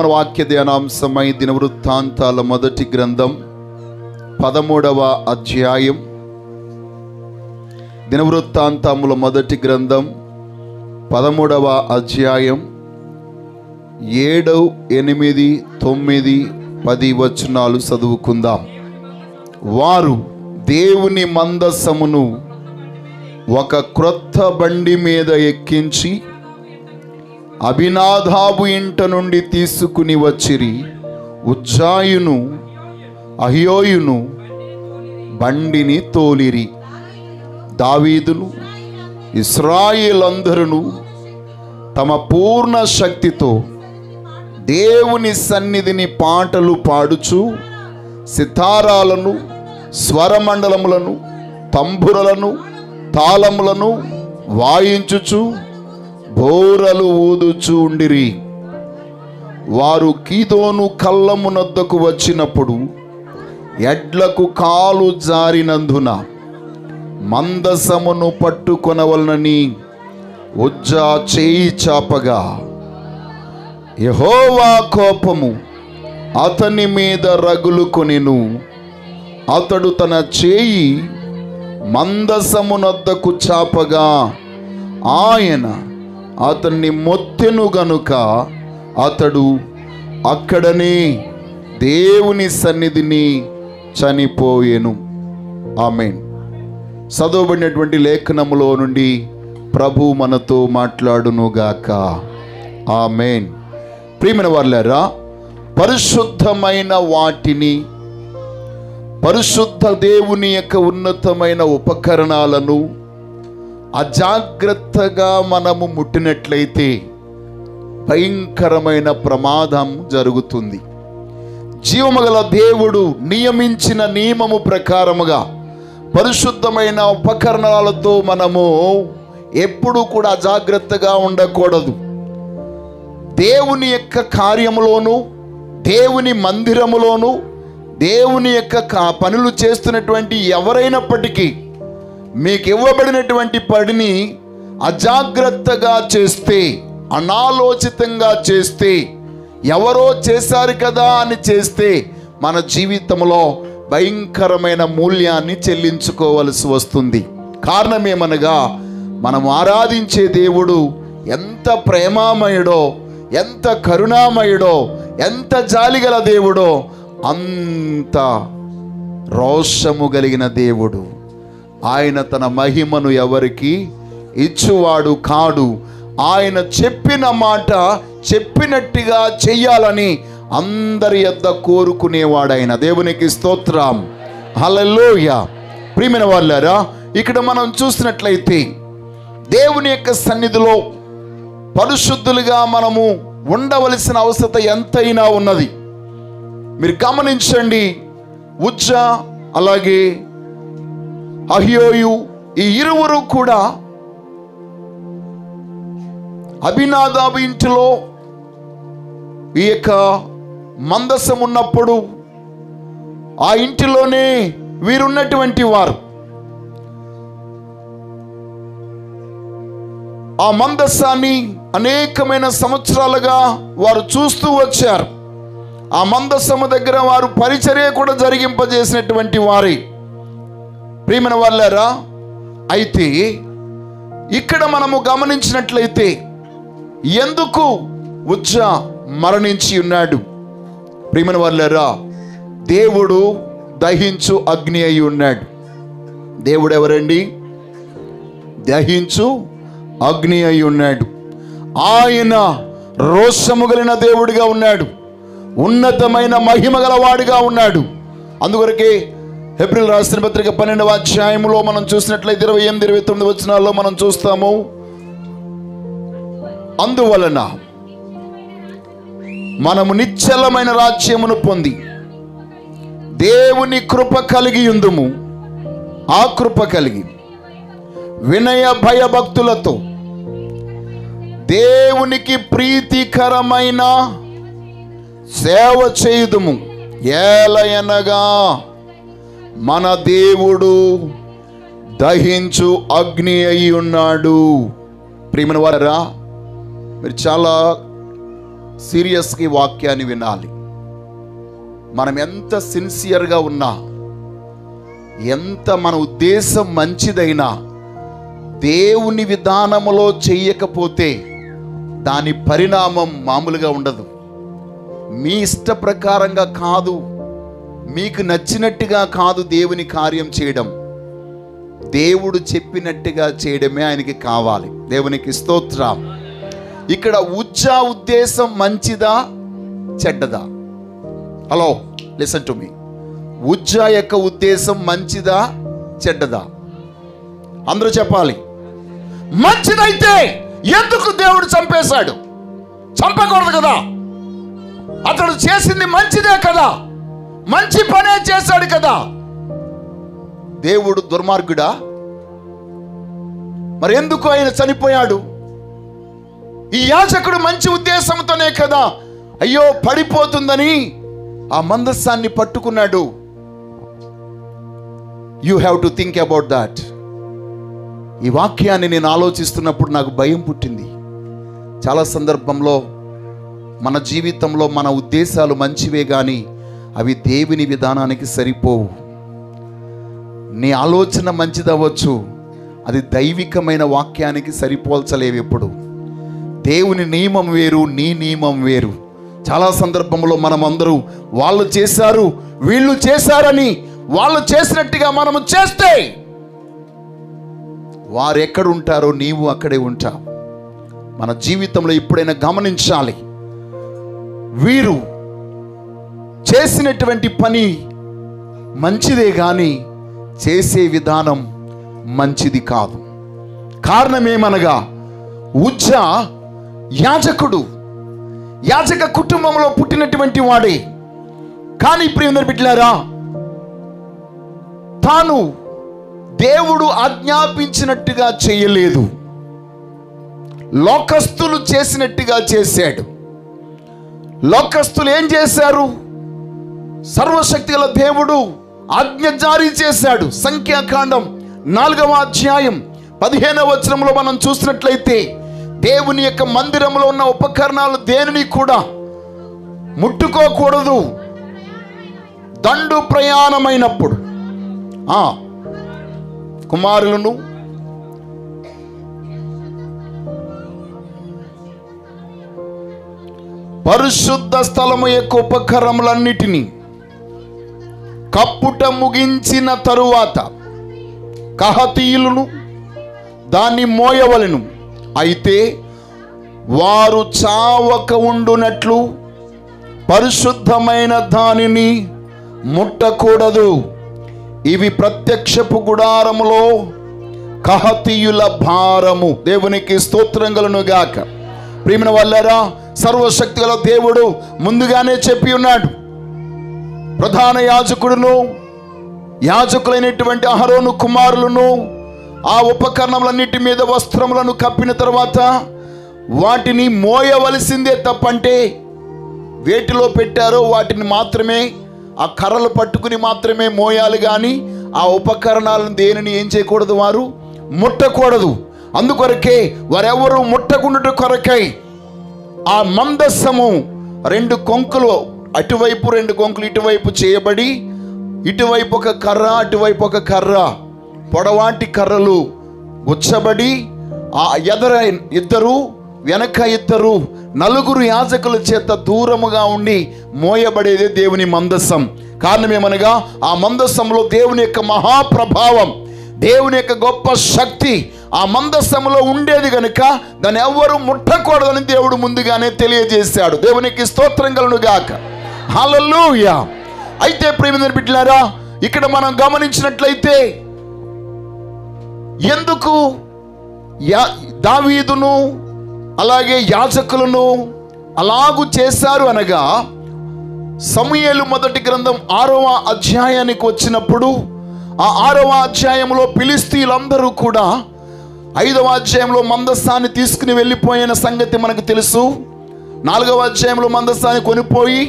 వాక్య ధ్యానాంశమై దినవృత్తాంతాల మొదటి గ్రంథం 13వ అధ్యాయం. దినవృత్తాంతముల మొదటి గ్రంథం 13వ అధ్యాయం 7, 8, 9, 10 వచనాలు చదువుకుందాం. వారు దేవుని మందసమును ఒక క్రొత్త బండి మీద ఎక్కించి అబినాదాబు ఇంట నుండి తీసుకుని వచ్చిరి. ఉజ్జాయును అహ్యోయును బండిని తోలిరి. దావీదును ఇశ్రాయేలందరూ తమ పూర్ణ శక్తితో దేవుని సన్నిధిని పాటలు పాడుచు సితారాలను, స్వరమండలములను, తంబురలను, తాళములను వాయించుచు బోరలు ఊదుచూ ఉండిరి. వారు కీదోను కళ్ళమునొద్దకు వచ్చినప్పుడు ఎడ్లకు కాలు జారినందున మందసమును పట్టుకొనవలనని ఉజ్జా చేయి చాపగా యెహోవా కోపము అతని మీద రగులుకొనెను. అతడు తన చేయి మందసమునొద్దకు చాపగా ఆయన అతన్ని మొత్తెను గనుక అతడు అక్కడనే దేవుని సన్నిధిని చనిపోయెను. ఆమేన్. చదవబడినటువంటి లేఖనములో నుండి ప్రభు మనతో మాట్లాడునుగాక. ఆమేన్. ప్రియమైన వారలారా, పరిశుద్ధమైన వాటిని, పరిశుద్ధ దేవుని యొక్క ఉన్నతమైన ఉపకరణాలను అజాగ్రత్తగా మనము ముట్టినట్లయితే భయంకరమైన ప్రమాదం జరుగుతుంది. జీవముగల దేవుడు నియమించిన నియమము ప్రకారముగా పరిశుద్ధమైన ఉపకరణాలతో మనము ఎప్పుడూ కూడా అజాగ్రత్తగా ఉండకూడదు. దేవుని యొక్క కార్యములోను, దేవుని మందిరములోను, దేవుని యొక్క పనులు చేస్తున్నటువంటి ఎవరైనప్పటికీ మీకు ఇవ్వబడినటువంటి పనిని అజాగ్రత్తగా చేస్తే, అనాలోచితంగా చేస్తే, ఎవరో చేశారు కదా అని చేస్తే మన జీవితంలో భయంకరమైన మూల్యాన్ని చెల్లించుకోవలసి వస్తుంది. కారణమేమనగా మనం ఆరాధించే దేవుడు ఎంత ప్రేమామయుడో, ఎంత కరుణామయుడో, ఎంత జాలిగల దేవుడో, అంత రోషము కలిగిన దేవుడు. ఆయన తన మహిమను ఎవరికి ఇచ్చువాడు కాడు. ఆయన చెప్పిన మాట చెప్పినట్టుగా చెయ్యాలని అందరి యొద్ద కోరుకునేవాడైన దేవునికి స్తోత్రం. హల్లెలూయా. ప్రియమైన వాళ్ళారా, ఇక్కడ మనం చూసినట్లయితే దేవుని యొక్క సన్నిధిలో పరిశుద్ధులుగా మనము ఉండవలసిన అవసరం ఎంతైనా ఉన్నది. మీరు గమనించండి, ఉజ్జా అలాగే అహ్యోయు ఈ ఇరువురు కూడా అబినాదాబు ఇంటిలో ఈ యొక్క మందసం ఉన్నప్పుడు ఆ ఇంటిలోనే వీరున్నటువంటి వారు. ఆ మందసాన్ని అనేకమైన సంవత్సరాలుగా వారు చూస్తూ వచ్చారు. ఆ మందసము దగ్గర వారు పరిచర్య కూడా జరిగింపజేసినటువంటి వారే. ప్రియమైన వాళ్ళారా, అయితే ఇక్కడ మనము గమనించినట్లయితే ఎందుకు ఉజ్జా మరణించి ఉన్నాడు? ప్రియమైన వాళ్ళారా, దేవుడు దహించు అగ్ని అయి ఉన్నాడు. దేవుడు ఎవరండి? దహించు అగ్ని అయి ఉన్నాడు. ఆయన రోషము కలిగిన దేవుడిగా ఉన్నాడు. ఉన్నతమైన మహిమ గలవాడిగా ఉన్నాడు. అందుకొరకే హెబ్రీయులకు రాసిన పత్రిక 12వ అధ్యాయంలో మనం చూసినట్లయితే 28, 29 వచనాల్లో మనం చూస్తాము. అందువలన మనము నిశ్చలమైన రాజ్యమును పొంది దేవుని కృప కలిగి ఉందుము. ఆ కృప కలిగి వినయ భయభక్తులతో దేవునికి ప్రీతికరమైన సేవ చేయుదుము. ఏలయనగా మన దేవుడు దహించు అగ్ని అయి ఉన్నాడు. ప్రియమైన వారా, మీరు చాలా సీరియస్గా ఈ వాక్యాన్ని వినాలి. మనం ఎంత సిన్సియర్గా ఉన్నా, ఎంత మన ఉద్దేశం మంచిదైనా దేవుని విధానములో చెయ్యకపోతే దాని పరిణామం మామూలుగా ఉండదు. మీ ఇష్ట ప్రకారంగా కాదు, మీకు నచ్చినట్టుగా కాదు దేవుని కార్యం చేయడం. దేవుడు చెప్పినట్టుగా చేయడమే ఆయనకి కావాలి. దేవునికి స్తోత్రం. ఇక్కడ ఉజ్జా ఉద్దేశం మంచిదా చెడ్డదా? Hello, listen to me. Uzzah యొక్క ఉద్దేశం మంచిదా చెడ్డదా? అందరూ చెప్పాలి. మంచిదైతే ఎందుకు దేవుడు చంపేశాడు? చంపకూడదు కదా, అతడు చేసింది మంచిదే కదా, మంచి పనే చేశాడు కదా. దేవుడు దుర్మార్గుడా? మరి ఎందుకు ఆయన చనిపోయాడు? ఈ యాజకుడు మంచి ఉద్దేశంతోనే కదా అయ్యో పడిపోతుందని ఆ మందస్సాన్ని పట్టుకున్నాడు. You have to think about that. ఈ వాక్యాన్ని నేను ఆలోచిస్తున్నప్పుడు నాకు భయం పుట్టింది. చాలా సందర్భంలో మన జీవితంలో మన ఉద్దేశాలు మంచివే కానీ అవి దేవుని విధానానికి సరిపోవు. నీ ఆలోచన మంచిదవ్వచ్చు, అది దైవికమైన వాక్యానికి సరిపోల్చలేవు. ఎప్పుడు దేవుని నియమం వేరు, నీ నియమం వేరు. చాలా సందర్భంలో మనం అందరూ వాళ్ళు చేశారు వీళ్ళు చేశారని వాళ్ళు చేసినట్టుగా మనము చేస్తే వారు ఎక్కడుంటారో నీవు అక్కడే ఉంటావు. మన జీవితంలో ఎప్పుడైనా గమనించాలి, వీరు చేసినటువంటి పని మంచిదే కానీ చేసే విధానం మంచిది కాదు. కారణమేమనగా ఉజ్జా యాజకుడు, యాజక కుటుంబంలో పుట్టినటువంటి వాడే. కానీ ప్రియమైన బిడ్డలారా, తాను దేవుడు ఆజ్ఞాపించినట్టుగా చేయలేదు, లోకస్తులు చేసినట్టుగా చేశాడు. లోకస్తులు ఏం చేశారు? సర్వశక్తి గల దేవుడు ఆజ్ఞ జారీ చేశాడు. సంఖ్యాకాండం 4వ అధ్యాయం 15వ వచనంలో మనం చూసినట్లయితే దేవుని యొక్క మందిరంలో ఉన్న ఉపకరణాలు దేనిని కూడా ముట్టుకోకూడదు. దండు ప్రయాణమైనప్పుడు కుమారులను పరిశుద్ధ స్థలము యొక్క ఉపకరణములన్నిటినీ కప్పుట ముగించిన తరువాత కహతీయులను దాన్ని మోయవలెను. అయితే వారు చావక ఉండునట్లు పరిశుద్ధమైన దానిని ముట్టకూడదు. ఇవి ప్రత్యక్షపు గుడారములో కహతీయుల భారము. దేవునికి స్తోత్రం కలుగును గాక. ప్రియమైన వాళ్ళారా, సర్వశక్తి గల దేవుడు ముందుగానే చెప్పి ఉన్నాడు. ప్రధాన యాజకుడును యాజకులైనటువంటి అహరోను కుమారులను ఆ ఉపకరణములన్నిటి మీద వస్త్రములను కప్పిన తర్వాత వాటిని మోయవలసిందే. తప్పంటే వేటిలో పెట్టారో వాటిని మాత్రమే, ఆ కర్రలు పట్టుకుని మాత్రమే మోయాలి కానీ ఆ ఉపకరణాలను దేనిని ఏం చేయకూడదు, వారు ముట్టకూడదు. అందుకొరకే వారెవరు ముట్టకుండుట కొరకై ఆ మందస్సము 2 కొంకులు అటువైపు 2 కొంకులు ఇటువైపు చేయబడి, ఇటువైపు ఒక కర్ర అటువైపు ఒక కర్ర, పొడవాటి కర్రలు గుచ్చబడి ఆ ఎదర 2 వెనక 2 నలుగురు యాజకుల చేత దూరముగా ఉండి మోయబడేదే దేవుని మందస్సం. కారణమేమనగా ఆ మందస్సంలో దేవుని యొక్క మహాప్రభావం, దేవుని యొక్క గొప్ప శక్తి ఆ మందస్సంలో ఉండేది కనుక దాన్ని ఎవ్వరూ ముట్టకూడదని దేవుడు ముందుగానే తెలియజేశాడు. దేవునికి స్తోత్రం కలుగును గాక. హల్లెలూయా. అయితే ప్రియమైన బిడ్డలారా, ఇక్కడ మనం గమనించినట్లయితే ఎందుకు దావీదును అలాగే యాజకులను అలాగూ చేశారు అనగా, సమూయేలు మొదటి గ్రంథం 6వ అధ్యాయానికి వచ్చినప్పుడు ఆ 6వ అధ్యాయంలో ఫిలిష్తీయులందరూ కూడా 5వ అధ్యాయంలో మందస్సాన్ని తీసుకుని వెళ్ళిపోయిన సంగతి మనకు తెలుసు. 4వ అధ్యాయంలో మందస్సాన్ని కొనిపోయి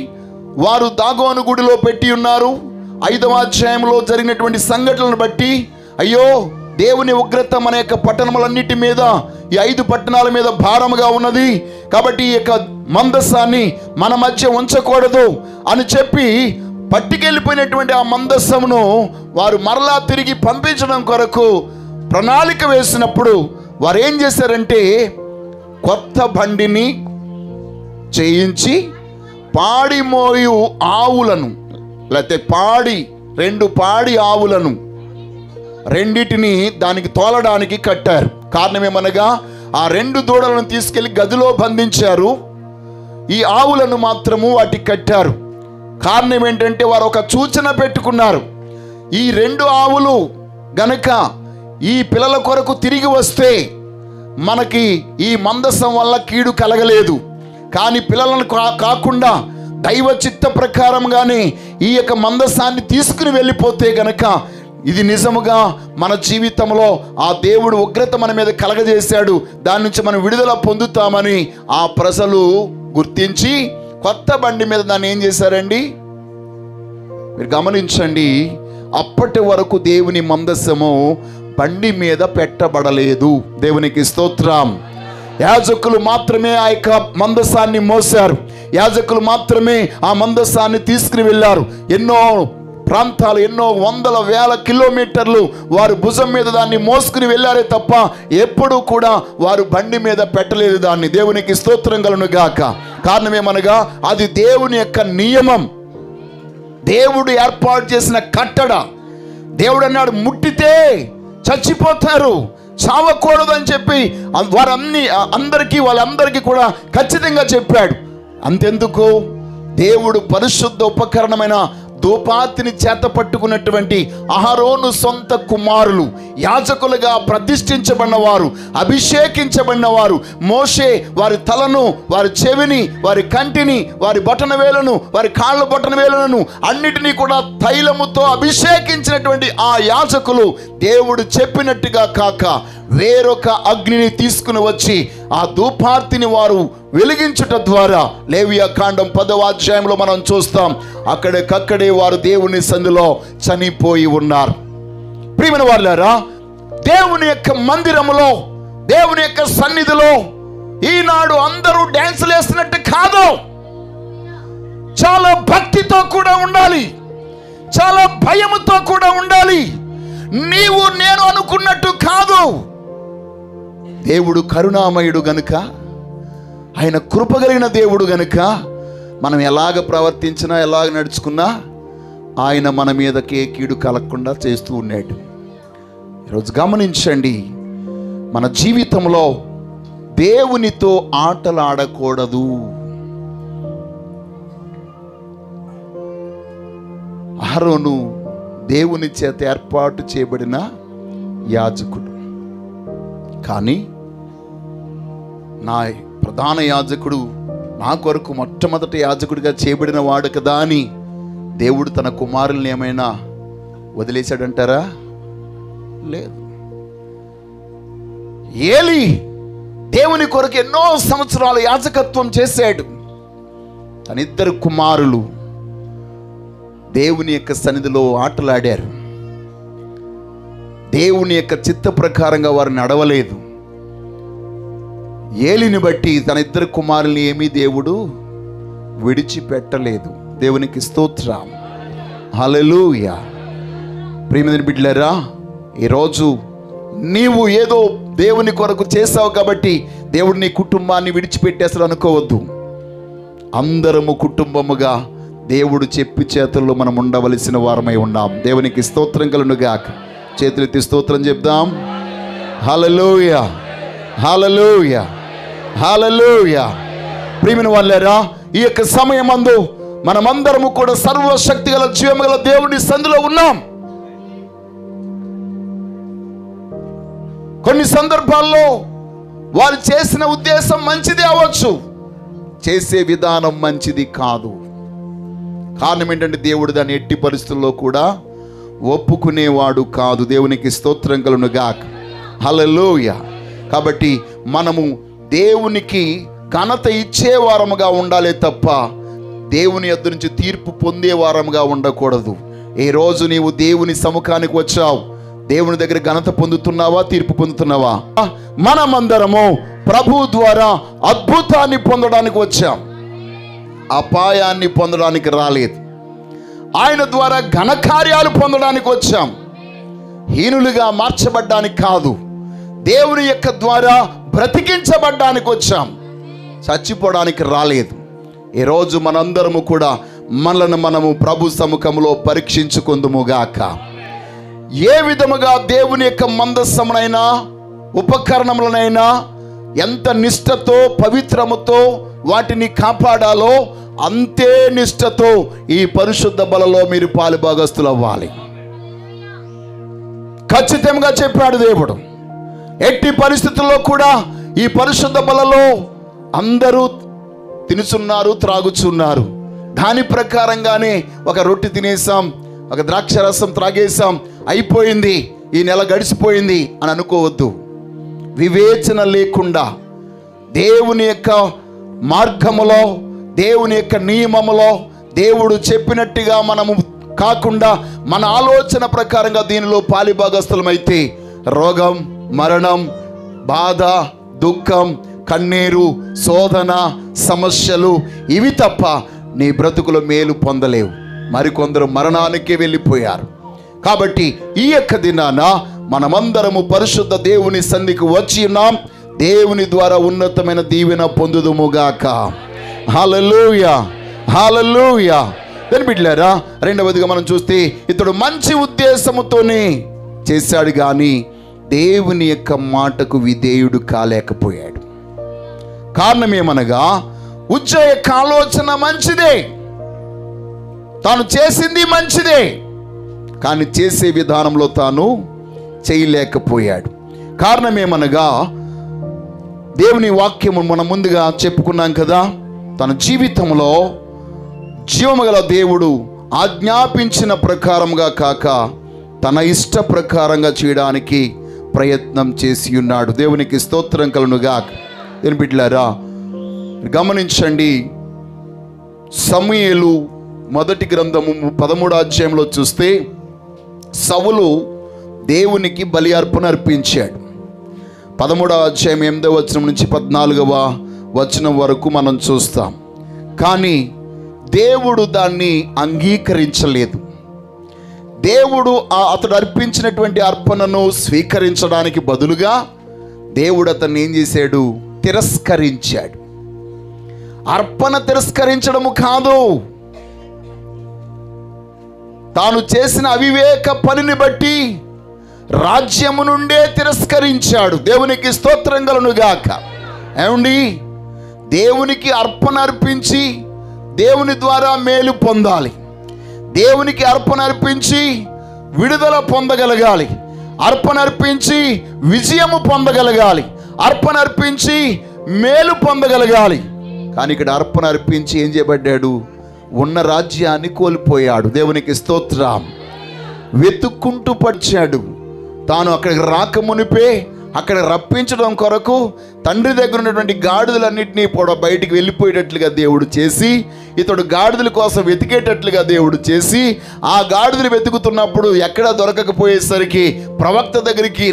వారు దాగోను గుడిలో పెట్టి ఉన్నారు. 5వ అధ్యాయంలో జరిగినటువంటి సంఘటనలను బట్టి అయ్యో దేవుని ఉగ్రత మన యొక్క పట్టణములన్నిటి మీద, ఈ 5 పట్టణాల మీద భారముగా ఉన్నది కాబట్టి ఈ యొక్క మందసాన్ని మన మధ్య ఉంచకూడదు అని చెప్పి పట్టుకెళ్ళిపోయినటువంటి ఆ మందస్సమును వారు మరలా తిరిగి పంపించడం కొరకు ప్రణాళిక వేసినప్పుడు వారు ఏం చేశారంటే కొత్త బండిని చేయించి పాడి మోయు ఆవులను, లేకపోతే 2 పాడి ఆవులను రెండిటిని దానికి తోలడానికి కట్టారు. కారణం ఏమనగా ఆ 2 దూడలను తీసుకెళ్లి గదిలో బంధించారు, ఈ ఆవులను మాత్రము వాటికి కట్టారు. కారణం ఏంటంటే వారు ఒక సూచన పెట్టుకున్నారు, ఈ 2 ఆవులు గనక ఈ పిల్లల కొరకు తిరిగి వస్తే మనకి ఈ మందసం వల్ల కీడు కలగలేదు, కానీ పిల్లలను కాకుండా దైవ చిత్త ప్రకారంగానే ఈ యొక్క మందసాన్ని తీసుకుని వెళ్ళిపోతే గనక ఇది నిజముగా మన జీవితంలో ఆ దేవుడు ఉగ్రత మన మీద కలగజేశాడు, దాని నుంచి మనం విడుదల పొందుతామని ఆ ప్రజలు గుర్తించి కొత్త బండి మీద దాన్ని ఏం చేశారండి? మీరు గమనించండి, అప్పటి వరకు దేవుని మందసము బండి మీద పెట్టబడలేదు. దేవునికి స్తోత్రం. యాజకులు మాత్రమే ఆ యొక్క మందసాన్ని మోసారు, యాజకులు మాత్రమే ఆ మందసాన్ని తీసుకుని వెళ్ళారు. ఎన్నో ప్రాంతాలు, ఎన్నో వందల వేల కిలోమీటర్లు వారు భుజం మీద దాన్ని మోసుకుని వెళ్ళారే తప్ప ఎప్పుడూ కూడా వారు బండి మీద పెట్టలేదు దాన్ని. దేవునికి స్తోత్రం కలుగును గాక. కారణం ఏమనగా అది దేవుని యొక్క నియమం, దేవుడు ఏర్పాటు చేసిన కట్టడ. దేవుడు అన్నాడు, ముట్టితే చచ్చిపోతారు, చావకూడదు అని చెప్పి వాళ్ళందరికీ కూడా ఖచ్చితంగా చెప్పాడు. అంతెందుకు, దేవుడు పరిశుద్ధ ఉపకరణమైన ధూపార్తిని చేత పట్టుకున్నటువంటి అహరోను సొంత కుమారులు, యాజకులుగా ప్రతిష్ఠించబడినవారు, అభిషేకించబడినవారు, మోషే వారి తలను, వారి చెవిని, వారి కంటిని, వారి బొటన వేలను, వారి కాళ్ళ బొటన వేలను అన్నిటినీ కూడా తైలముతో అభిషేకించినటువంటి ఆ యాజకులు దేవుడు చెప్పినట్టుగా కాక వేరొక అగ్నిని తీసుకుని వచ్చి ఆ ధూపార్తిని వారు వెలిగించుట ద్వారా లేవియా కాండం 10వ అధ్యాయంలో మనం చూస్తాం, అక్కడికక్కడే వారు దేవుని సన్నిధిలో చనిపోయి ఉన్నారు. ప్రియమైన వారులారా, దేవుని యొక్క మందిరములో, దేవుని యొక్క సన్నిధిలో ఈనాడు అందరూ డ్యాన్సులు వేస్తున్నట్టు కాదు. చాలా భక్తితో కూడా ఉండాలి, చాలా భయముతో కూడా ఉండాలి. నీవు నేను అనుకున్నట్టు కాదు. దేవుడు కరుణామయుడు గనుక, ఆయన కృపగలిగిన దేవుడు గనుక మనం ఎలాగ ప్రవర్తించినా, ఎలాగ నడుచుకున్నా ఆయన మన మీదకే కీడు కలగకుండా చేస్తూ ఉన్నాడు. ఈరోజు గమనించండి, మన జీవితంలో దేవునితో ఆటలాడకూడదు. అహరోను దేవుని చేత ఏర్పాటు చేయబడిన యాజకుడు, కానీ నా ప్రధాన యాజకుడు నా కొరకు మొట్టమొదటి యాజకుడిగా చేయబడిన వాడు కదా అని దేవుడు తన కుమారుల్ని ఏమైనా వదిలేశాడంటారా? లేదు. ఏలీ దేవుని కొరకు ఎన్నో సంవత్సరాలు యాజకత్వం చేశాడు. తన 2 కుమారులు దేవుని యొక్క సన్నిధిలో ఆటలాడారు, దేవుని యొక్క చిత్త ప్రకారంగా వారు నడవలేదు. ఏలిని బట్టి తన 2 కుమారుల్ని ఏమీ దేవుడు విడిచిపెట్టలేదు. దేవునికి స్తోత్రం. హల్లెలూయా. ప్రియమైన బిడ్డలారా, ఈరోజు నీవు ఏదో దేవుని కొరకు చేసావు కాబట్టి దేవుడు నీ కుటుంబాన్ని విడిచిపెట్టేస్తాడు అనుకోవద్దు. అందరము కుటుంబముగా దేవుడు చెప్పి చేతుల్లో మనం ఉండవలసిన వారమై ఉన్నాం. దేవునికి స్తోత్రం కలుగును గాక. చేతులెత్తి స్తోత్రం చెప్దాం. హల్లెలూయా, హల్లెలూయా, హల్లెలూయా. ప్రియమైన వాళ్ళారా, ఈ యొక్క సమయమందు మనమందరము కూడా సర్వశక్తి గల జీవము గల దేవుని సన్నిధిలో ఉన్నాం. కొన్ని సందర్భాల్లో వారు చేసిన ఉద్దేశం మంచిది అవ్వచ్చు, చేసే విధానం మంచిది కాదు. కారణం ఏంటంటే దేవుడు దాన్ని ఎట్టి పరిస్థితుల్లో కూడా ఒప్పుకునేవాడు కాదు. దేవునికి స్తోత్రం కలుగును గాక. హల్లెలూయా. కాబట్టి మనము దేవునికి ఘనత ఇచ్చేవారముగా ఉండాలి తప్ప దేవుని యొద్ద నుంచి తీర్పు పొందేవారముగా ఉండకూడదు. ఈ రోజు నీవు దేవుని సముఖానికి వచ్చావు, దేవుని దగ్గర ఘనత పొందుతున్నావా, తీర్పు పొందుతున్నావా? మనమందరము ప్రభు ద్వారా అద్భుతాన్ని పొందడానికి వచ్చాం, అపాయాన్ని పొందడానికి రాలేదు. ఆయన ద్వారా ఘనకార్యాలు పొందడానికి వచ్చాం, హీనులుగా మార్చబడ్డానికి కాదు. దేవుని యొక్క ద్వారా బ్రతికించబడ్డానికి వచ్చాం, చచ్చిపోవడానికి రాలేదు. ఈరోజు మనందరము కూడా మనలను మనము ప్రభు సముఖంలో పరీక్షించుకుందుముగాక. ఏ విధముగా దేవుని యొక్క మందస్సమునైనా ఉపకరణములనైనా ఎంత నిష్ఠతో పవిత్రముతో వాటిని కాపాడాలో అంతే నిష్ఠతో ఈ పరిశుద్ధ బలలో మీరు పాలుభాగస్తులు అవ్వాలి. ఖచ్చితంగా చెప్పాడు దేవుడు. ఎట్టి పరిస్థితుల్లో కూడా ఈ పరిశుద్ధ బలలో అందరూ తినుచున్నారు, త్రాగుచున్నారు. దాని ప్రకారంగానే ఒక రొట్టె తినేసాం, ఒక ద్రాక్ష రసం త్రాగేసాం, అయిపోయింది, ఈ నెల గడిచిపోయింది అని అనుకోవద్దు. వివేచన లేకుండా దేవుని యొక్క మార్గములో, దేవుని యొక్క నియమములో, దేవుడు చెప్పినట్టుగా మనము కాకుండా మన ఆలోచన ప్రకారంగా దీనిలో పాలిభాగస్థలమైతే రోగం, మరణం, బాధ, దుఃఖం, కన్నీరు, శోధన, సమస్యలు ఇవి తప్ప నీ బ్రతుకులో మేలు పొందలేవు. మరికొందరు మరణానికే వెళ్ళిపోయారు. కాబట్టి ఈ యొక్క దినాన మనమందరము పరిశుద్ధ దేవుని సన్నిధికి వచ్చి ఉన్నాం. దేవుని ద్వారా ఉన్నతమైన దీవెన పొందుదుముగాక. హల్లెలూయా, హల్లెలూయా. దాని బిడ్డలారా, రెండవదిగా మనం చూస్తే ఇతడు మంచి ఉద్దేశముతోనే చేశాడు, కానీ దేవుని యొక్క మాటకు విధేయుడు కాలేకపోయాడు. కారణం ఏమనగా ఉజ్జ యొక్క ఆలోచన మంచిదే, తాను చేసింది మంచిదే, కానీ చేసే విధానంలో తాను చేయలేకపోయాడు. కారణం ఏమనగా దేవుని వాక్యము మనం ముందుగా చెప్పుకున్నాం కదా, తన జీవితంలో జీవము గల దేవుడు ఆజ్ఞాపించిన ప్రకారంగా కాక తన ఇష్ట ప్రకారంగా చేయడానికి ప్రయత్నం చేసి ఉన్నాడు. దేవునికి స్తోత్రం కలుగునుగా. దేని బిడ్డలారా, గమనించండి. సమూయేలు మొదటి గ్రంథము 13వ అధ్యాయంలో చూస్తే సౌలు దేవునికి బలి అర్పణ అర్పించాడు. 13వ అధ్యాయం 8వ వచనం నుంచి 14వ వచనం వరకు మనం చూస్తాం. కానీ దేవుడు దాన్ని అంగీకరించలేదు. దేవుడు అతడు అర్పించినటువంటి అర్పణను స్వీకరించడానికి బదులుగా దేవుడు అతన్ని ఏం చేశాడు? తిరస్కరించాడు. అర్పణ తిరస్కరించడము కాదు, తాను చేసిన అవివేక పనిని బట్టి రాజ్యము నుండే తిరస్కరించాడు. దేవునికి స్తోత్రం కలుగునుగాక. ఏమండి, దేవునికి అర్పణ అర్పించి దేవుని ద్వారా మేలు పొందాలి, దేవునికి అర్పణ అర్పించి విడుదల పొందగలగాలి, అర్పణ అర్పించి విజయము పొందగలగాలి, అర్పణ అర్పించి మేలు పొందగలగాలి. కానీ ఇక్కడ అర్పణ అర్పించి ఏం చేయబడ్డాడు? ఉన్న రాజ్యాన్ని కోల్పోయాడు. దేవునికి స్తోత్రం. వెతుక్కుంటూ పడిచాడు. తాను అక్కడికి రాకమునిపే అక్కడ రప్పించడం కొరకు తండ్రి దగ్గర ఉన్నటువంటి గాడిదలన్నింటినీ కూడా బయటికి వెళ్ళిపోయేటట్లుగా దేవుడు చేసి, ఇతడు గాడిదల కోసం వెతికేటట్లుగా దేవుడు చేసి, ఆ గాడిదలు వెతుకుతున్నప్పుడు ఎక్కడా దొరకకపోయేసరికి ప్రవక్త దగ్గరికి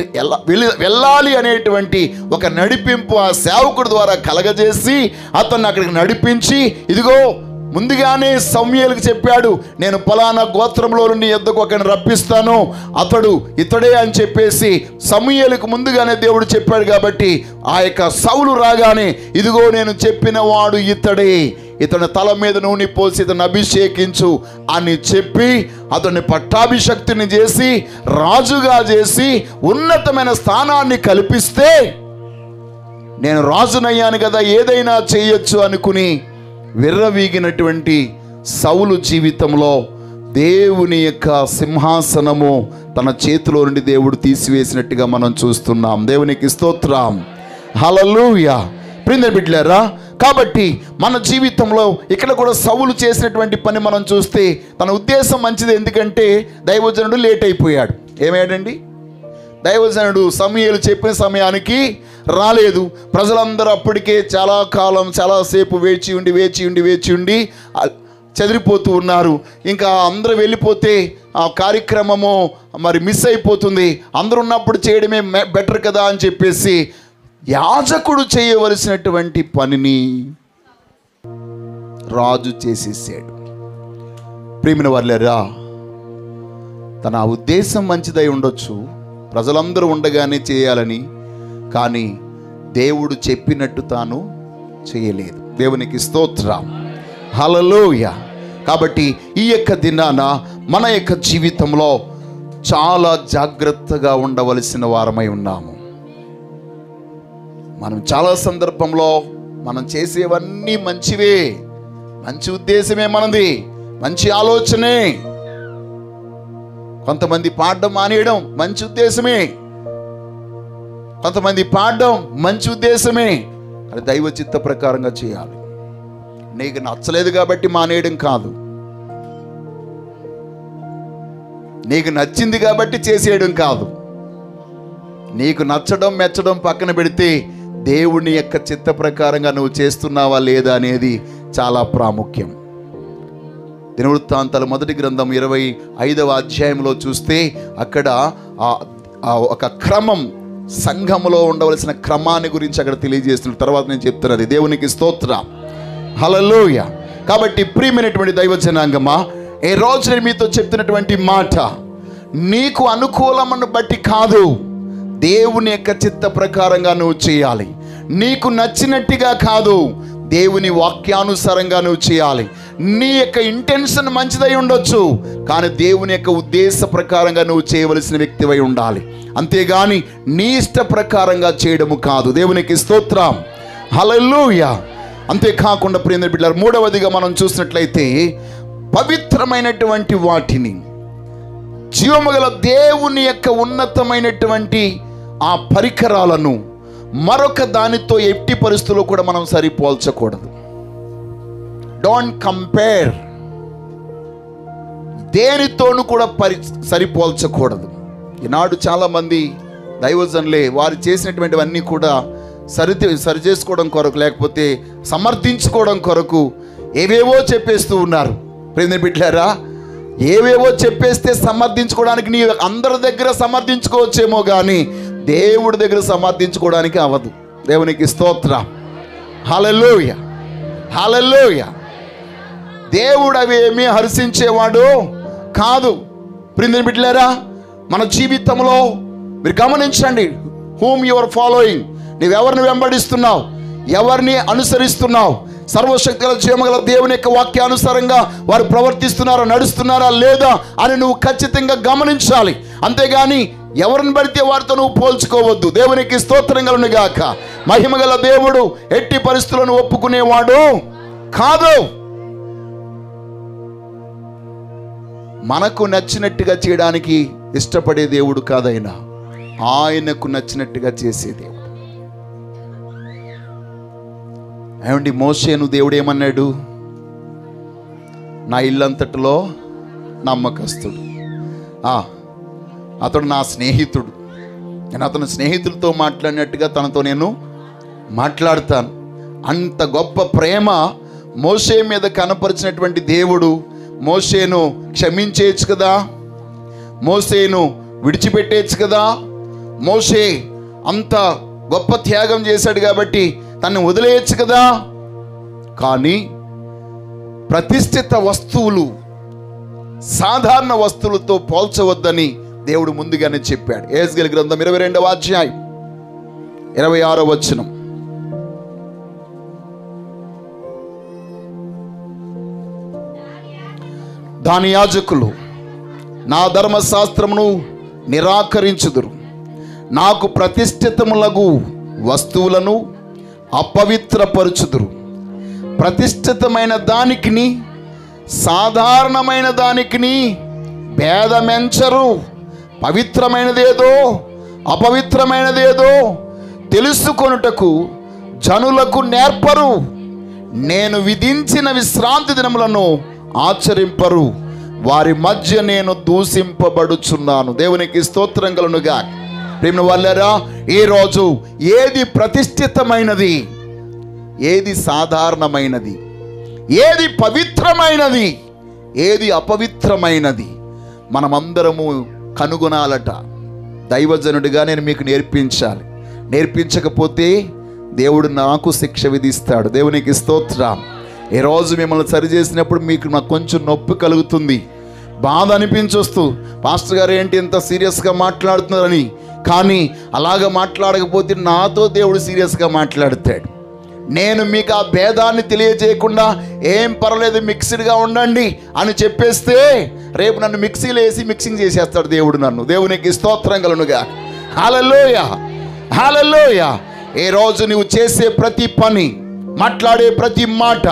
వెళ్ళాలి అనేటువంటి ఒక నడిపింపు ఆ సేవకుడి ద్వారా కలగజేసి అతన్ని అక్కడికి నడిపించి, ఇదిగో ముందుగానే సమూయేలుకు చెప్పాడు, నేను పలానా గోత్రంలో నుండి ఎద్దకు ఒకరిని రప్పిస్తాను, అతడు ఇతడే అని చెప్పేసి సమూయేలుకు ముందుగానే దేవుడు చెప్పాడు. కాబట్టి ఆ యొక్క సౌలు రాగానే, ఇదిగో నేను చెప్పిన వాడు ఇతడే, ఇతని తల మీద నూనె పోసి ఇతను అభిషేకించు అని చెప్పి అతన్ని పట్టాభిషక్తిని చేసి రాజుగా చేసి ఉన్నతమైన స్థానాన్ని కల్పిస్తే, నేను రాజునయ్యాను కదా, ఏదైనా చేయొచ్చు అనుకుని విర్రవీగినటువంటి సౌలు జీవితంలో దేవుని యొక్క సింహాసనము తన చేతిలో నుండి దేవుడు తీసివేసినట్టుగా మనం చూస్తున్నాం. దేవునికి స్తోత్రం. హల్లెలూయా. ప్రియమైన బిడ్డలారా, కాబట్టి మన జీవితంలో ఇక్కడ కూడా సౌలు చేసినటువంటి పని మనం చూస్తే తన ఉద్దేశం మంచిది. ఎందుకంటే దైవజనుడు లేట్ అయిపోయాడు. ఏమయ్యాడండి? దైవజనుడు సమూయేలు చెప్పిన సమయానికి రాలేదు. ప్రజలందరూ అప్పటికే చాలా కాలం చాలాసేపు వేచి ఉండి చెదిరిపోతూ ఉన్నారు. ఇంకా అందరూ వెళ్ళిపోతే ఆ కార్యక్రమము మరి మిస్ అయిపోతుంది. అందరూ ఉన్నప్పుడు చేయడమే బెటర్ కదా అని చెప్పేసి యాజకుడు చేయవలసినటువంటి పనిని రాజు చేసేసాడు. ప్రియమైన వారులారా, తన ఉద్దేశం మంచిదై ఉండొచ్చు, ప్రజలందరూ ఉండగానే చేయాలని. కానీ దేవుడు చెప్పినట్టు తాను చేయలేదు. దేవునికి స్తోత్రం, హల్లెలూయా. కాబట్టి ఈ యొక్క దినాన మన యొక్క జీవితంలో చాలా జాగ్రత్తగా ఉండవలసిన వారమై ఉన్నాము. మనం చాలా సందర్భంలో మనం చేసేవన్నీ మంచివే, మంచి ఉద్దేశమే మనది, మంచి ఆలోచనే. కొంతమంది పాడడం మానేయడం మంచి ఉద్దేశమే, కొంతమంది పాడడం మంచి ఉద్దేశమే. అది దైవ చిత్త ప్రకారంగా చేయాలి. నీకు నచ్చలేదు కాబట్టి మానేయడం కాదు, నీకు నచ్చింది కాబట్టి చేసేయడం కాదు. నీకు నచ్చడం మెచ్చడం పక్కన పెడితే దేవుని యొక్క చిత్త ప్రకారంగా నువ్వు చేస్తున్నావా లేదా అనేది చాలా ప్రాముఖ్యం. దినవృత్తాంతాల మొదటి గ్రంథం 25వ అధ్యాయంలో చూస్తే అక్కడ ఒక క్రమం, సంఘములో ఉండవలసిన క్రమాన్ని గురించి అక్కడ తెలియజేస్తున్న తర్వాత నేను చెప్తున్నది. దేవునికి స్తోత్రం, హల్లెలూయా. కాబట్టి ప్రియమైనటువంటి దైవ జనాంగమా, ఈ రోజు నేను మీతో చెప్తున్నటువంటి మాట నీకు అనుకూలమను బట్టి కాదు, దేవుని యొక్క చిత్త ప్రకారంగా నువ్వు చేయాలి. నీకు నచ్చినట్టుగా కాదు, దేవుని వాక్యానుసారంగా నువ్వు చేయాలి. నీ యొక్క ఇంటెన్షన్ మంచిదై ఉండొచ్చు, కానీ దేవుని యొక్క ఉద్దేశ ప్రకారంగా నువ్వు చేయవలసిన వ్యక్తివై ఉండాలి. అంతేగాని నీ ఇష్ట ప్రకారంగా చేయడము కాదు. దేవునికి స్తోత్రం, హల్లెలూయా. అంతేకాకుండా ప్రియమైన బిడ్డలారా, మూడవదిగా మనం చూసినట్లయితే పవిత్రమైనటువంటి వాటిని, జీవము గల దేవుని యొక్క ఉన్నతమైనటువంటి ఆ పరికరాలను మరొక దానితో ఎట్టి పరిస్థితుల్లో కూడా మనం సరిపోల్చకూడదు. డోంట్ కంపేర్, దేనితోనూ కూడా సరిపోల్చకూడదు. ఈనాడు చాలామంది దైవజనులే వారు చేసినటువంటివన్నీ కూడా సరి చేసుకోవడం కొరకు, లేకపోతే సమర్థించుకోవడం కొరకు ఏవేవో చెప్పేస్తూ ఉన్నారు. ప్రియమైన బిడ్డలారా, ఏవేవో చెప్పేస్తే సమర్థించుకోవడానికి నీ అందరి దగ్గర సమర్థించుకోవచ్చేమో, కానీ దేవుడి దగ్గర సమర్థించుకోవడానికి అవ్వదు. దేవునికి స్తోత్రం, హల్లెలూయా, హల్లెలూయా. దేవుడు అవి ఏమీ హర్షించేవాడు కాదు. ప్రియమైన బిడ్డలారా, మన జీవితంలో మీరు గమనించండి, హూమ్ యు ఆర్ ఫాలోయింగ్, నీవెవరిని వెంబడిస్తున్నావు, ఎవరిని అనుసరిస్తున్నావు. సర్వశక్తిగల జీవగల దేవుని యొక్క వాక్యానుసారంగా వారు ప్రవర్తిస్తున్నారా, నడుస్తున్నారా లేదా అని నువ్వు ఖచ్చితంగా గమనించాలి. అంతేగాని ఎవరిని పడితే వారితో నువ్వు పోల్చుకోవద్దు. దేవునికి స్తోత్రం కలుగును గాక. మహిమగల దేవుడు ఎట్టి పరిస్థితులను ఒప్పుకునేవాడు కాదు. మనకు నచ్చినట్టుగా చేయడానికి ఇష్టపడే దేవుడు కాదైనా ఆయనకు నచ్చినట్టుగా చేసే దేవుడు. ఏమండి, మోషేను దేవుడు ఏమన్నాడు? నా ఇల్లంతటిలో నమ్మకస్తుడు, అతడు నా స్నేహితుడు, నేను అతని స్నేహితులతో మాట్లాడినట్టుగా తనతో నేను మాట్లాడతాను. అంత గొప్ప ప్రేమ మోషే మీద కనపరిచినటువంటి దేవుడు మోషేను క్షమించేయచ్చు కదా, మోషేను విడిచిపెట్టేయచ్చు కదా. మోషే అంత గొప్ప త్యాగం చేశాడు కాబట్టి తను వదిలేయచ్చు కదా. కానీ ప్రతిష్ఠిత వస్తువులు సాధారణ వస్తువులతో పోల్చవద్దని దేవుడు ముందుగానే చెప్పాడు. యెహెజ్కేలు గ్రంథం 22వ అధ్యాయం 26వ వచనం. దాని యాజకులు నా ధర్మశాస్త్రమును నిరాకరించుదురు, నాకు ప్రతిష్ఠితములగు వస్తువులను అపవిత్రపరచుదురు. ప్రతిష్ఠితమైన దానికిని సాధారణమైన దానికిని భేదమెంచరు. పవిత్రమైనదేదో అపవిత్రమైనదేదో తెలుసుకొనుటకు జనులకు నేర్పరు. నేను విధించిన విశ్రాంతి దినములను ఆచరింపరు. వారి మధ్య నేను దూషింపబడుచున్నాను. దేవునికి స్తోత్రం కలుగునుగా. ప్రియమైన వాళ్ళారా, ఈరోజు ఏది ప్రతిష్ఠితమైనది, ఏది సాధారణమైనది, ఏది పవిత్రమైనది, ఏది అపవిత్రమైనది మనమందరము కనుగొనాలట. దైవజనుడిగా నేను మీకు నేర్పించాలి. నేర్పించకపోతే దేవుడు నాకు శిక్ష విధిస్తాడు. దేవునికి స్తోత్రం. ఈరోజు మిమ్మల్ని సరి చేసినప్పుడు మీకు నాకు కొంచెం నొప్పి కలుగుతుంది, బాధ అనిపించొస్తూ, పాస్టర్ గారు ఏంటి ఇంత సీరియస్గా మాట్లాడుతున్నారని. కానీ అలాగ మాట్లాడకపోతే నాతో దేవుడు సీరియస్గా మాట్లాడతాడు. నేను మీకు ఆ భేదాన్ని తెలియజేయకుండా ఏం పర్లేదు మిక్స్డ్గా ఉండండి అని చెప్పేస్తే రేపు నన్ను మిక్సీలో వేసి మిక్సింగ్ చేసేస్తాడు దేవుడు నన్ను. దేవునికి స్తోత్రం కలుగునుగా. హల్లెలూయా, హల్లెలూయా. ఈ రోజు నువ్వు చేసే ప్రతి పని, మాట్లాడే ప్రతి మాట,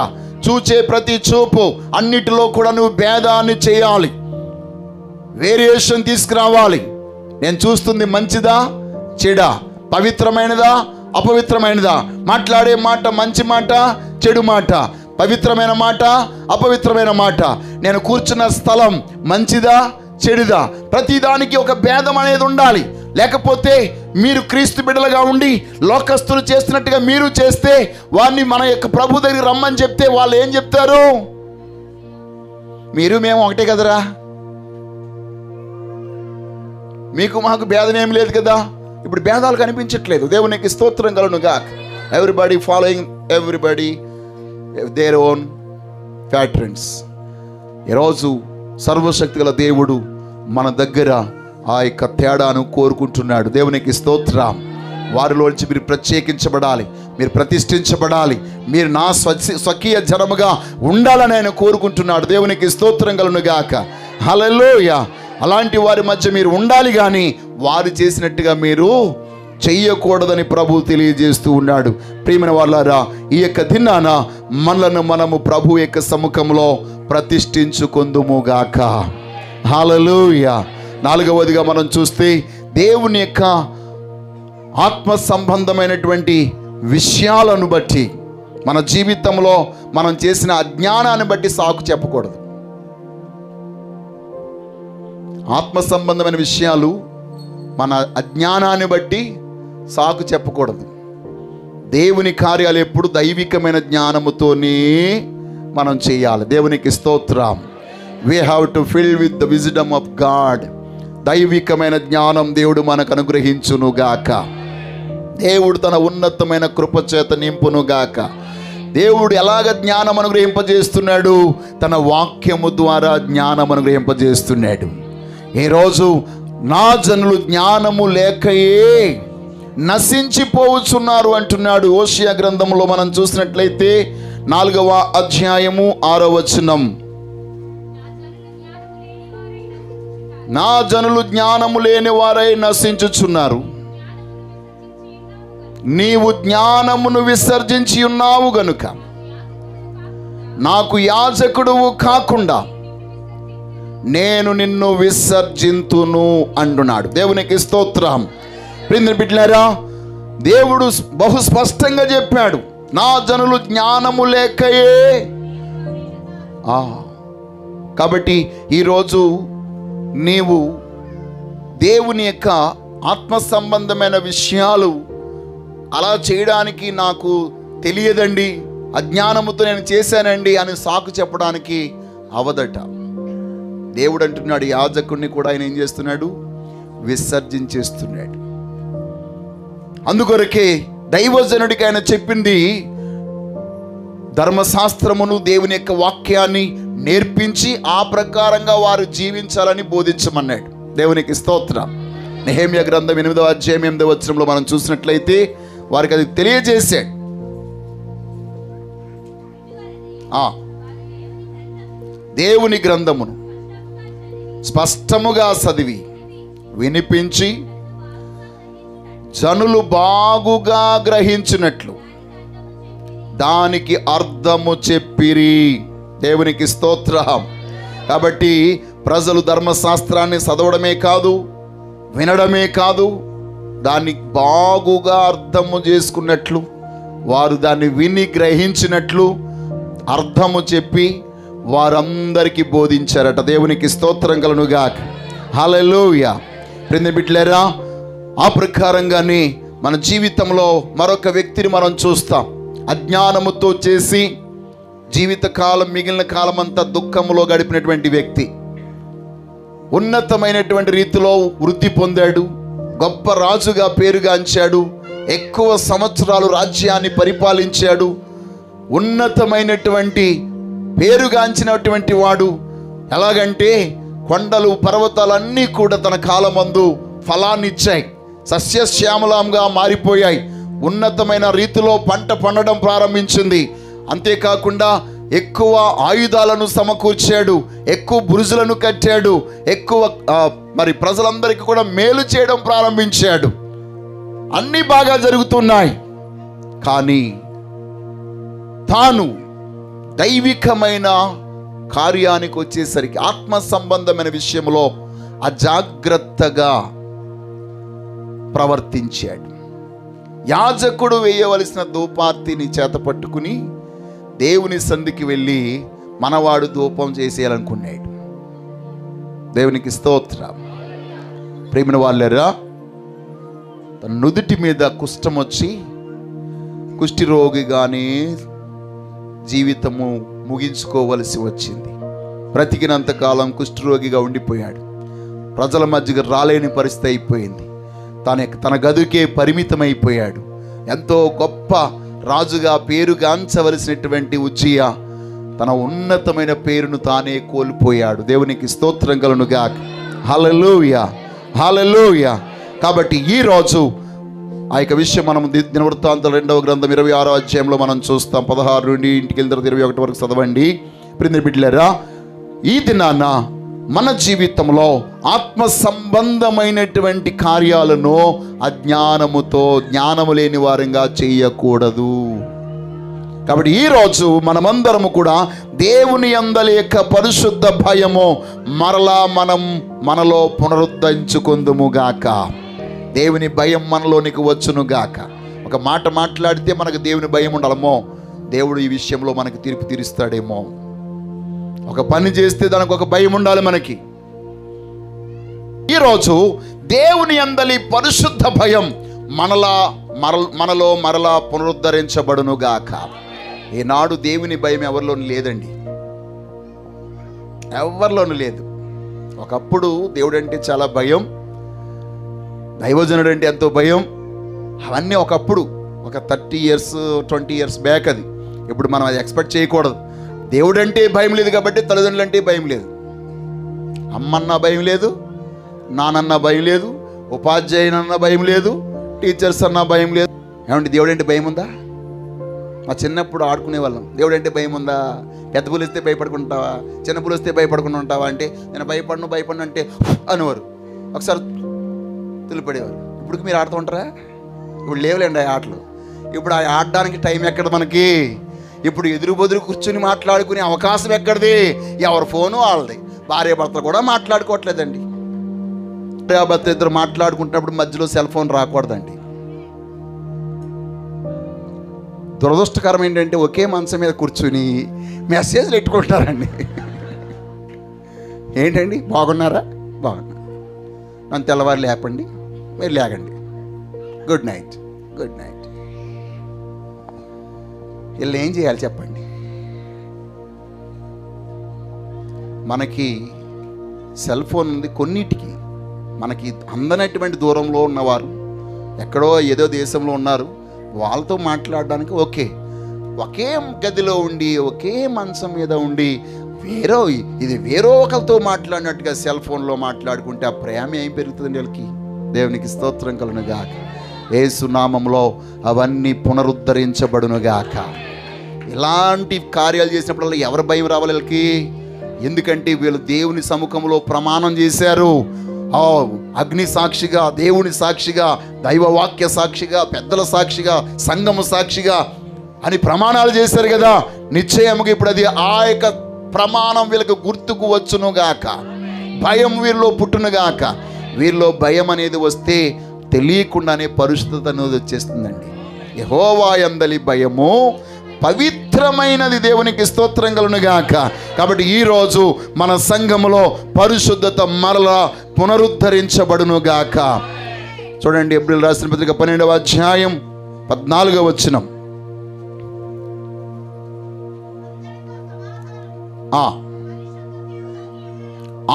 చూచే ప్రతి చూపు అన్నిటిలో కూడా నువ్వు భేదాన్ని చేయాలి, వేరియేషన్ తీసుకురావాలి. నేను చూస్తుంది మంచిదా చెడా, పవిత్రమైనదా అపవిత్రమైనదా, మాట్లాడే మాట మంచి మాట చెడు మాట, పవిత్రమైన మాట అపవిత్రమైన మాట, నేను కూర్చున్న స్థలం మంచిదా చెడుదా, ప్రతిదానికి ఒక భేదం అనేది ఉండాలి. లేకపోతే మీరు క్రీస్తు బిడ్డలుగా ఉండి లోకస్తులు చేస్తున్నట్టుగా మీరు చేస్తే వారిని మన యొక్క ప్రభు దగ్గరికి రమ్మని చెప్తే వాళ్ళు ఏం చెప్తారు? మీరు మేము ఒకటే కదరా, మీకు మాకు భేదం ఏం లేదు కదా. ఇప్పుడు భేదాలు కనిపించట్లేదు. దేవునికి స్తోత్రం కలుగునుగా. Everybody following everybody their own patterns. ఈరోజు సర్వశక్తి గల దేవుడు మన దగ్గర ఆ యొక్క తేడాను కోరుకుంటున్నాడు. దేవునికి స్తోత్రం. వారిలోంచి మీరు ప్రత్యేకించబడాలి, మీరు ప్రతిష్ఠించబడాలి, మీరు నా స్వకీయ జనముగా ఉండాలని ఆయన కోరుకుంటున్నాడు. దేవునికి స్తోత్రం కలుగునుగాక. హల్లెలూయా. అలాంటి వారి మధ్య మీరు ఉండాలి, కానీ వారు చేసినట్టుగా మీరు చెయ్యకూడదని ప్రభు తెలియజేస్తూ ఉన్నాడు. ప్రియమైన వాళ్ళారా, ఈ యొక్క దినాన మనలను మనము ప్రభు యొక్క సముఖంలో ప్రతిష్ఠించుకొందుముగాక. హల్లెలూయా. నాలుగవదిగా మనం చూస్తే దేవుని యొక్క ఆత్మ సంబంధమైనటువంటి విషయాలను బట్టి, మన జీవితంలో మనం చేసిన అజ్ఞానాన్ని బట్టి సాకు చెప్పకూడదు. ఆత్మ సంబంధమైన విషయాలు మన అజ్ఞానాన్ని బట్టి సాకు చెప్పకూడదు. దేవుని కార్యాలు ఎప్పుడు దైవికమైన జ్ఞానముతోనే మనం చేయాలి. దేవునికి స్తోత్రం. We have to fill with the wisdom of God. దైవికమైన జ్ఞానం దేవుడు మనకు అనుగ్రహించునుగాక. దేవుడు తన ఉన్నతమైన కృపచేత నింపునుగాక. దేవుడు ఎలాగ జ్ఞానం అనుగ్రహింపజేస్తున్నాడు? తన వాక్యము ద్వారా జ్ఞానం అనుగ్రహింపజేస్తున్నాడు. ఈరోజు నా జనులు జ్ఞానము లేకయే నశించిపోవచ్చున్నారు అంటున్నాడు. హోషేయ గ్రంథంలో మనం చూసినట్లయితే 4వ అధ్యాయము 6వ వచనం, నా జనులు జ్ఞానము లేని వారై నశించుచున్నారు, నీవు జ్ఞానమును విసర్జించి ఉన్నావు గనుక నాకు యాజకుడువు కాకుండా నేను నిన్ను విసర్జింతును అంటున్నాడు. దేవునికి స్తోత్రం. ప్రియమైన బిడ్డలారా, దేవుడు బహు స్పష్టంగా చెప్పాడు, నా జనులు జ్ఞానము లేకయే. కాబట్టి ఈరోజు నీవు దేవుని యొక్క ఆత్మ సంబంధమైన విషయాలు అలా చేయడానికి నాకు తెలియదండి, అజ్ఞానముతో నేను చేశానండి అని సాకు చెప్పడానికి అవదట. దేవుడు అంటున్నాడు, యాజకుడిని కూడా ఆయన ఏం చేస్తున్నాడు? విసర్జించేస్తున్నాడు. అందుకొరకే దైవజనుడికి ఆయన చెప్పింది, ధర్మశాస్త్రమును దేవుని యొక్క వాక్యాన్ని నేర్పించి ఆ ప్రకారంగా వారు జీవించాలని బోధించమన్నాడు. దేవునికి స్తోత్రం. నెహెమ్యా గ్రంథం 8వ అధ్యాయం 8వ వచనంలో మనం చూసినట్లయితే వారికి అది తెలియజేశాడు. దేవుని గ్రంథమును స్పష్టముగా చదివి వినిపించి జనులు బాగుగా గ్రహించినట్లు దానికి అర్థము చెప్పిరి. దేవునికి స్తోత్రం. కాబట్టి ప్రజలు ధర్మశాస్త్రాన్ని చదవడమే కాదు, వినడమే కాదు, దాన్ని బాగుగా అర్థము చేసుకున్నట్లు, వారు దాన్ని విని గ్రహించినట్లు అర్థము చెప్పి వారందరికీ బోధించారట. దేవునికి స్తోత్రం కలుగునుగాక. హల్లెలూయా. ప్రియమైన బిడ్డలారా, ఆ ప్రకారంగానే మన జీవితంలో మరొక వ్యక్తిని మనం చూస్తాం. అజ్ఞానముతో చేసి జీవితకాలం మిగిలిన కాలం అంతా దుఃఖములో గడిపినటువంటి వ్యక్తి ఉన్నతమైనటువంటి రీతిలో వృద్ధి పొందాడు, గొప్ప రాజుగా పేరుగాంచాడు, ఎక్కువ సంవత్సరాలు రాజ్యాన్ని పరిపాలించాడు. ఉన్నతమైనటువంటి పేరుగాంచినటువంటి వాడు. ఎలాగంటే కొండలు పర్వతాలన్నీ కూడా తన కాలమందు ఫలాన్ని ఇచ్చాయి, సస్యశ్యామలంగా మారిపోయాయి. ఉన్నతమైన రీతిలో పంట పండడం ప్రారంభించింది. అంతేకాకుండా ఎక్కువ ఆయుధాలను సమకూర్చాడు, ఎక్కువ బురుజులను కట్టాడు, ఎక్కువ మరి ప్రజలందరికీ కూడా మేలు చేయడం ప్రారంభించాడు. అన్నీ బాగా జరుగుతున్నాయి. కానీ తాను దైవికమైన కార్యానికి వచ్చేసరికి ఆత్మ సంబంధమైన విషయంలో అజాగ్రత్తగా ప్రవర్తించాడు. యాజకుడు వేయవలసిన ధూపార్తిని చేత పట్టుకుని దేవుని సంధికి వెళ్ళి మనవాడు ధూపం చేసేయాలనుకున్నాడు. దేవునికి స్తోత్రం. ప్రేమిన వాళ్ళరా, తన నుదుటి మీద కుష్ఠం వచ్చి కుష్ఠిరోగిగానే జీవితము ముగించుకోవలసి వచ్చింది. బ్రతికినంతకాలం కుష్ఠరోగిగా ఉండిపోయాడు. ప్రజల మధ్యకి రాలేని పరిస్థితి అయిపోయింది. తన గదికే పరిమితమైపోయాడు. ఎంతో గొప్ప రాజుగా పేరుగాంచవలసినటువంటి ఉజ్జియా తన ఉన్నతమైన పేరును తానే కోల్పోయాడు. దేవునికి స్తోత్రం కలుగునుగాక. హల్లెలూయా, హల్లెలూయా. కాబట్టి ఈరోజు ఆ యొక్క విషయం మనం దినవృత్తాంతాలు 2వ గ్రంథం 26వ అధ్యాయంలో మనం చూస్తాం. 16 నుండి ఇంటికి వెళ్ళిన 21 వరకు చదవండి. ప్రియమైన బిడ్డలారా, ఈ దినాన మన జీవితంలో ఆత్మ సంబంధమైనటువంటి కార్యాలను అజ్ఞానముతో, జ్ఞానము లేని వారంగా చేయకూడదు. కాబట్టి ఈరోజు మనమందరము కూడా దేవుని యందలి యొక్క పరిశుద్ధ భయము మరలా మనలో పునరుద్ధరించుకుందుముగాక. దేవుని భయం మనలోనికి వచ్చునుగాక. ఒక మాట మాట్లాడితే మనకు దేవుని భయం ఉండాలమో, దేవుడు ఈ విషయంలో మనకు తీర్పు తీరుస్తాడేమో. ఒక పని చేస్తే దానికి ఒక భయం ఉండాలి మనకి. ఈరోజు దేవుని యందలి పరిశుద్ధ భయం మనలో మరలా పునరుద్ధరించబడునుగాక. ఈనాడు దేవుని భయం ఎవరిలోనూ లేదండి, ఎవరిలోనూ లేదు. ఒకప్పుడు దేవుడు అంటే చాలా భయం, దైవజనుడు అంటే ఎంతో భయం. అవన్నీ ఒకప్పుడు, ఒక 30 years 20 years బ్యాక్. అది ఇప్పుడు మనం అది ఎక్స్పెక్ట్ చేయకూడదు. దేవుడు అంటే భయం లేదు కాబట్టి తల్లిదండ్రులు అంటే భయం లేదు, అమ్మన్న భయం లేదు, నానన్న భయం లేదు, ఉపాధ్యాయునన్న భయం లేదు, టీచర్స్ అన్న భయం లేదు. ఏమంటే దేవుడు అంటే భయం ఉందా? మా చిన్నప్పుడు ఆడుకునే వాళ్ళం. దేవుడు అంటే భయం ఉందా? పెద్ద పూలు వస్తే భయపడుకుంటావా, చిన్న పూలు వస్తే భయపడుకుంటూ ఉంటావా అంటే నేను భయపడను అంటే అనేవారు. ఒకసారి తులిపడేవారు. ఇప్పుడు మీరు ఆడుతూ ఉంటారా? ఇప్పుడు లేవులేండి ఆ ఆటలు. ఇప్పుడు ఆ ఆడడానికి టైం ఎక్కడ మనకి? ఇప్పుడు ఎదురు బదురు కూర్చుని మాట్లాడుకునే అవకాశం ఎక్కడిది? ఎవరి ఫోను వాళ్ళది. భార్య భర్తలు కూడా మాట్లాడుకోవట్లేదండి. భార్య భర్త ఇద్దరు మాట్లాడుకుంటున్నప్పుడు మధ్యలో సెల్ ఫోన్ రాకూడదండి. దురదృష్టకరం ఏంటంటే ఒకే మంచం మీద కూర్చుని మెసేజ్లు ఎట్టుకుంటారండి. ఏంటండి, బాగున్నారా? బాగున్నా. నన్ను తెల్లవారు లేపండి, మీరు లేకండి, గుడ్ నైట్, గుడ్ నైట్. వీళ్ళు ఏం చేయాలి చెప్పండి? మనకి సెల్ ఫోన్ ఉంది కొన్నిటికి. మనకి అందనటువంటి దూరంలో ఉన్నవారు, ఎక్కడో ఏదో దేశంలో ఉన్నారు, వాళ్ళతో మాట్లాడడానికి ఓకే. ఒకే గదిలో ఉండి ఒకే మంచం మీద ఉండి వేరో ఒకరితో మాట్లాడినట్టుగా సెల్ ఫోన్లో మాట్లాడుకుంటే ఆ ప్రేమ ఏం పెరుగుతుందండి వాళ్ళకి? దేవునికి స్తోత్రం కలుగునుగాక. యేసు నామములో అవన్నీ పునరుద్ధరించబడునుగాక. ఇలాంటి కార్యాలు చేసినప్పుడు ఎవరి భయం రావాలి వీళ్ళకి? ఎందుకంటే వీళ్ళు దేవుని సముఖంలో ప్రమాణం చేశారు. అగ్ని సాక్షిగా, దేవుని సాక్షిగా, దైవవాక్య సాక్షిగా, పెద్దల సాక్షిగా, సంఘము సాక్షిగా అని ప్రమాణాలు చేశారు కదా. నిశ్చయముగా ఇప్పుడు అది ఆ యొక్క ప్రమాణం వీళ్ళకి గుర్తుకు వచ్చునుగాక. భయం వీరిలో పుట్టునుగాక. వీరిలో భయం అనేది వస్తే తెలియకుండానే పరిశుద్ధత అనేది వచ్చేస్తుందండి. యెహోవా యందలి భయము పవిత్రమైనది. దేవునికి స్తోత్రం కలుగునుగాక. కాబట్టి ఈరోజు మన సంఘములో పరిశుద్ధత మరలా పునరుద్ధరించబడునుగాక. చూడండి, ఎబ్రిల్ రాసిన పత్రిక 12వ అధ్యాయం 14వ వచనం.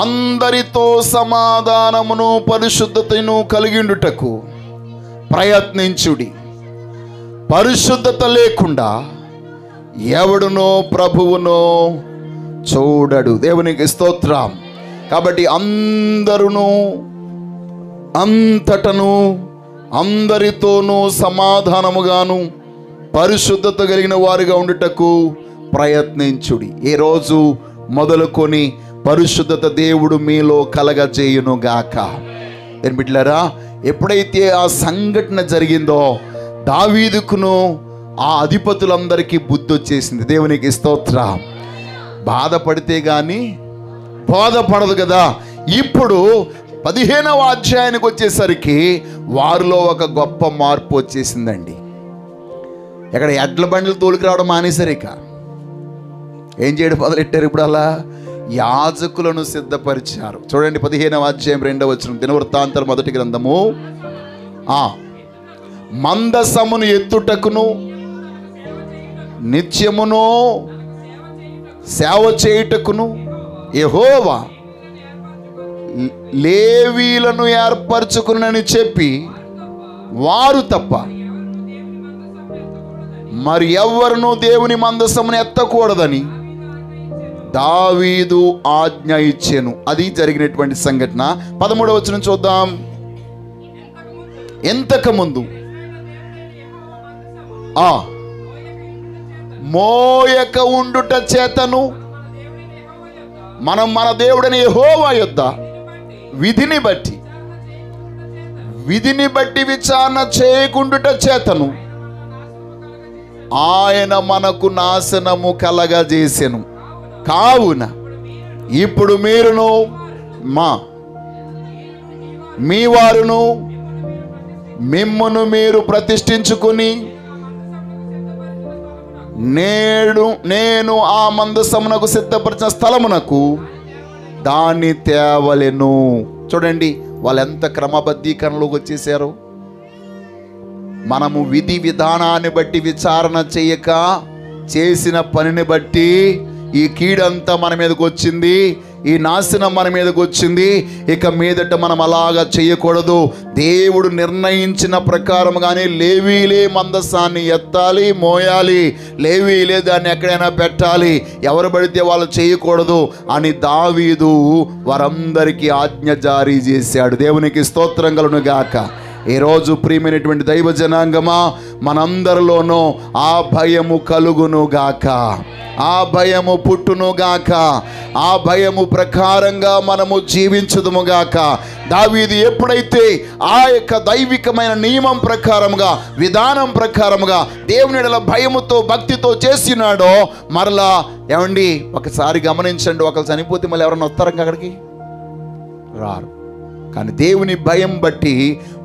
అందరితో సమాధానమును పరిశుద్ధతను కలిగిండుటకు ప్రయత్నించుడి. పరిశుద్ధత లేకుండా ఎవడునో ప్రభువును చూడడు. దేవునికి స్తోత్రం. కాబట్టి అందరును అంతటను అందరితోనూ సమాధానముగాను పరిశుద్ధత కలిగిన వారిగా ఉండుటకు ప్రయత్నించుడి. ఏ రోజు మొదలుకొని పరిశుద్ధత దేవుడు మీలో కలగజేయును గాక. ఏం బిడ్డలారా, ఎప్పుడైతే ఆ సంఘటన జరిగిందో దావీదుకును ఆ అధిపతులందరికీ బుద్ధి వచ్చేసింది. దేవునికి స్తోత్రం. బాధపడితే గాని బాధపడదు కదా. ఇప్పుడు 15వ అధ్యాయానికి వచ్చేసరికి వారిలో ఒక గొప్ప మార్పు వచ్చేసిందండి. ఎక్కడ ఎడ్ల బండ్లు తోలికి రావడం మానేశారు. ఇక ఏం చేయడం మొదలెట్టారు? ఇప్పుడు అలా యాజకులను సిద్ధపరిచారు. చూడండి 15వ అధ్యాయం 2వ వచనం, దినవృత్తాంతాల మొదటి గ్రంథము. మందసమును ఎత్తుటకును నిత్యమును సేవ చేయుటకును యెహోవా లేవీలను ఏర్పరచుకునని చెప్పి వారు తప్ప మరి ఎవ్వరునూ దేవుని మందసమును ఎత్తకూడదని దావీదు ఆజ్ఞ ఇచ్చెను. అది జరిగినటువంటి సంఘటన. 13వ వచనం చూద్దాం. ఎంతకు ముందు మోయక ఉండుట చేతను మనం మన దేవుడని యెహోవా యొద్ద విధిని బట్టి విచారణ చేయకుండుట చేతను ఆయన మనకు నాశనము కలగజేసెను. కావున ఇప్పుడు మీరును మీ వారును మిమ్మును మీరు ప్రతిష్ఠించుకుని నేను ఆ మందసమునకు సిద్ధపరిచిన స్థలమునకు దాన్ని తేవలెను. చూడండి వాళ్ళు ఎంత క్రమబద్ధీకరణలోకి వచ్చేసారు. మనము విధి విధానాన్ని బట్టి విచారణ చేయక చేసిన పనిని బట్టి ఈ కీడంతా మన మీదకి వచ్చింది, ఈ నాశనం మన మీదకి వచ్చింది. ఇక మీదట మనం అలాగా చేయకూడదు. దేవుడు నిర్ణయించిన ప్రకారంగానే లేవీలే మందసాన్ని ఎత్తాలి, మోయాలి, లేవీలే దాన్ని ఎక్కడైనా పెట్టాలి, ఎవరు పడితే వాళ్ళు చేయకూడదు అని దావీదు వారందరికీ ఆజ్ఞ జారీ చేశాడు. దేవునికి స్తోత్రం కలుగును గాక. ఈరోజు ప్రియమైనటువంటి దైవ జనాంగమా, మనందరిలోనూ ఆ భయము కలుగును గాక, ఆ భయము పుట్టును గాక, ఆ భయము ప్రకారంగా మనము జీవించుదుము గాక. దావీదు ఎప్పుడైతే ఆ యొక్క దైవికమైన నియమం ప్రకారముగా, విధానం ప్రకారముగా దేవుని ఎడల భయముతో భక్తితో చేసినాడో, మరలా ఏమండి ఒకసారి గమనించండి, ఒకరు చనిపోతే మళ్ళీ ఎవరన్నా వస్తారా అక్కడికి? రారు. కానీ దేవుని భయం బట్టి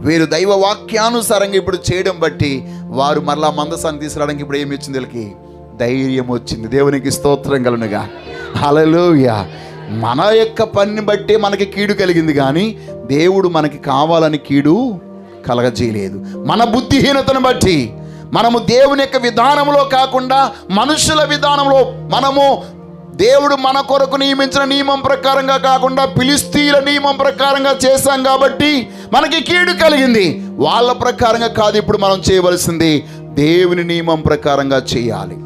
వీరు దైవ వాక్యానుసారంగా ఇప్పుడు చేయడం బట్టి వారు మరలా మందసాన్ని తీసుకురావడానికి ఇప్పుడు ఏమి వచ్చింది? వీళ్ళకి ధైర్యం వచ్చింది. దేవునికి స్తోత్రం కలుగునుగా. హల్లెలూయా. మన యొక్క పనిని బట్టి మనకి కీడు కలిగింది, కానీ దేవుడు మనకి కావాలని కీడు కలగజేయలేదు. మన బుద్ధిహీనతను బట్టి మనము దేవుని యొక్క విధానంలో కాకుండా మనుషుల విధానంలో, మనము దేవుడు మన కొరకు నియమించిన నియమం ప్రకారంగా కాకుండా ఫిలిష్తీయుల నియమం ప్రకారంగా చేశాం కాబట్టి మనకి కీడు కలిగింది. వాళ్ళ ప్రకారంగా కాదు ఇప్పుడు మనం చేయవలసింది, దేవుని నియమం ప్రకారంగా చేయాలి.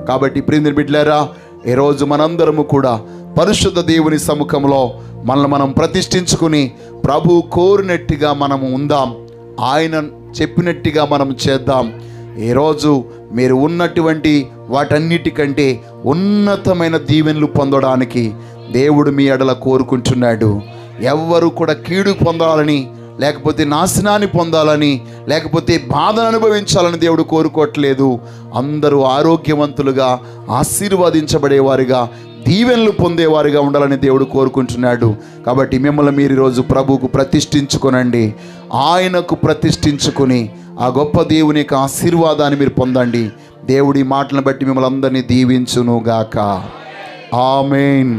కాబట్టి ప్రియమైన బిడ్డలారా, ఈరోజు మనందరము కూడా పరిశుద్ధ దేవుని సముఖంలో మనల్ని మనం ప్రతిష్ఠించుకుని ప్రభు కోరినట్టుగా మనము ఉందాం, ఆయన చెప్పినట్టుగా మనం చేద్దాం. ఈరోజు మీరు ఉన్నటువంటి వాటన్నిటికంటే ఉన్నతమైన దీవెనలు పొందడానికి దేవుడు మీ ఎడల కోరుకుంటున్నాడు. ఎవ్వరు కూడా కీడు పొందాలని, లేకపోతే నాశనాన్ని పొందాలని, లేకపోతే బాధను అనుభవించాలని దేవుడు కోరుకోవట్లేదు. అందరూ ఆరోగ్యవంతులుగా, ఆశీర్వదించబడేవారుగా, దీవెనలు పొందేవారుగా ఉండాలని దేవుడు కోరుకుంటున్నాడు. కాబట్టి మిమ్మల్ని మీరు ఈరోజు ప్రభువుకు ప్రతిష్ఠించుకొనండి, ఆయనకు ప్రతిష్ఠించుకొని ఆ గొప్ప దేవుని యొక్క ఆశీర్వాదాన్ని మీరు పొందండి. దేవుడి మాటలను బట్టి మిమ్మల్ని అందరినీ దీవించును గాక. ఆమేన్.